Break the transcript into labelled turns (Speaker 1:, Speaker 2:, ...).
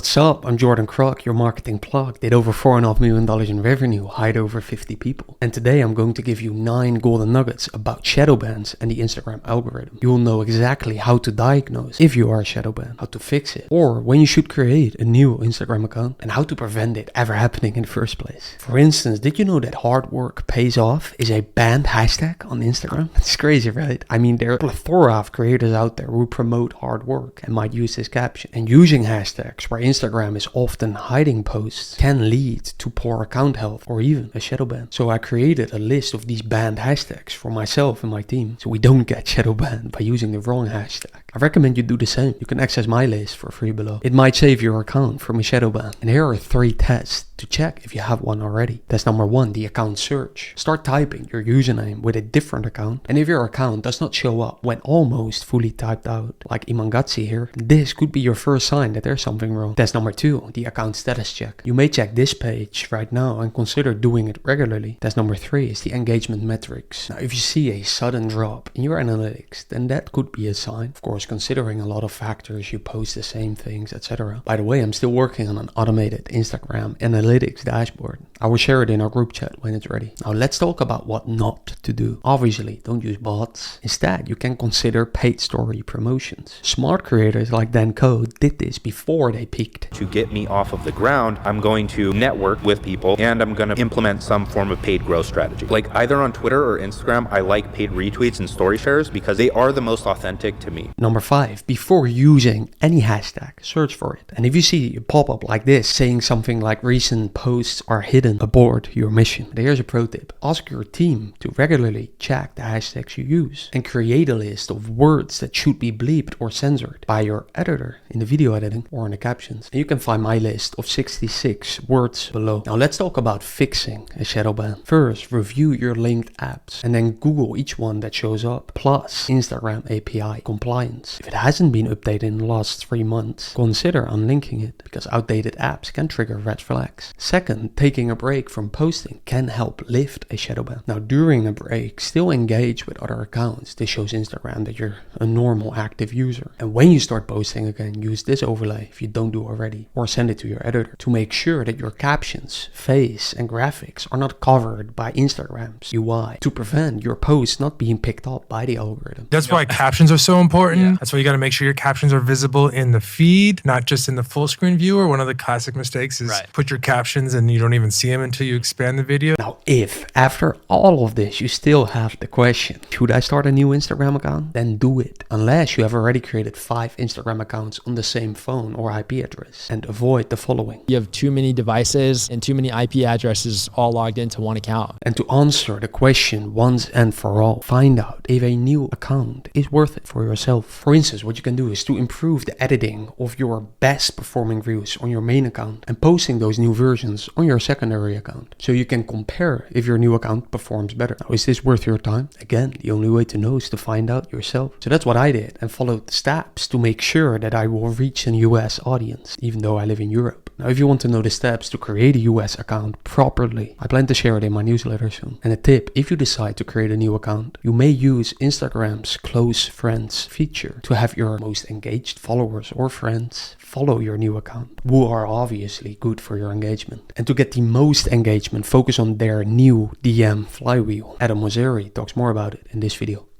Speaker 1: What's up? I'm Jordan Kruk, your marketing plug. Did over $4.5 million in revenue, hired over 50 people. And today I'm going to give you 9 golden nuggets about shadow bans and the Instagram algorithm. You will know exactly how to diagnose if you are a shadow ban, how to fix it, or when you should create a new Instagram account, and how to prevent it ever happening in the first place. For instance, did you know that hard work pays off is a banned hashtag on Instagram? It's crazy, right? I mean, there are a plethora of creators out there who promote hard work and might use this caption. And using hashtags where Instagram is often hiding posts can lead to poor account health or even a shadow ban. So I created a list of these banned hashtags for myself and my team so we don't get shadow banned by using the wrong hashtag. I recommend you do the same. You can access my list for free below. It might save your account from a shadow ban. And here are 3 tests to check if you have one already. Test number 1, the account search. Start typing your username with a different account. And if your account does not show up when almost fully typed out, like Imangatsi here, this could be your first sign that there's something wrong. Test number 2, the account status check. You may check this page right now and consider doing it regularly. Test number 3 is the engagement metrics. Now, if you see a sudden drop in your analytics, then that could be a sign. Of course, considering a lot of factors, you post the same things, etc. By the way, I'm still working on an automated Instagram analytics dashboard. I will share it in our group chat when it's ready. Now let's talk about what not to do. Obviously, don't use bots. Instead, you can consider paid story promotions. Smart creators like Dan Code did this before they peaked.
Speaker 2: To get me off of the ground, I'm going to network with people and I'm going to implement some form of paid growth strategy. Like either on Twitter or Instagram, I like paid retweets and story shares because they are the most authentic to me.
Speaker 1: Number 5, before using any hashtag, search for it. And if you see a pop-up like this saying something like recent posts are hidden, abort your mission. Here's a pro tip. Ask your team to regularly check the hashtags you use and create a list of words that should be bleeped or censored by your editor in the video editing or in the captions. And you can find my list of 66 words below. Now let's talk about fixing a shadow ban. First, review your linked apps and then Google each one that shows up, plus Instagram API compliance. If it hasn't been updated in the last 3 months, consider unlinking it because outdated apps can trigger red flags. Second, taking a break from posting can help lift a shadow ban. Now during a break, still engage with other accounts. This shows Instagram that you're a normal active user. And when you start posting again, use this overlay if you don't do already, or send it to your editor to make sure that your captions, face and graphics are not covered by Instagram's UI to prevent your posts not being picked up by the algorithm.
Speaker 3: That's why captions are so important. Yeah. That's why you got to make sure your captions are visible in the feed, not just in the full screen viewer. One of the classic mistakes is put your captions and you don't even see them until you expand the video.
Speaker 1: Now, if after all of this you still have the question, should I start a new Instagram account? Then do it. Unless you have already created 5 Instagram accounts on the same phone or IP address. And avoid the following.
Speaker 4: You have too many devices and too many IP addresses all logged into one account.
Speaker 1: And to answer the question once and for all, find out if a new account is worth it for yourself. For instance, what you can do is to improve the editing of your best performing reels on your main account and posting those new versions on your secondary account. So you can compare if your new account performs better. Now, is this worth your time? Again, the only way to know is to find out yourself. So that's what I did and followed the steps to make sure that I will reach an US audience, even though I live in Europe. Now, if you want to know the steps to create a US account properly, I plan to share it in my newsletter soon. And a tip, if you decide to create a new account, you may use Instagram's close friends feature to have your most engaged followers or friends follow your new account, who are obviously good for your engagement. And to get the most engagement, focus on their new DM flywheel. Adam Mosseri talks more about it in this video.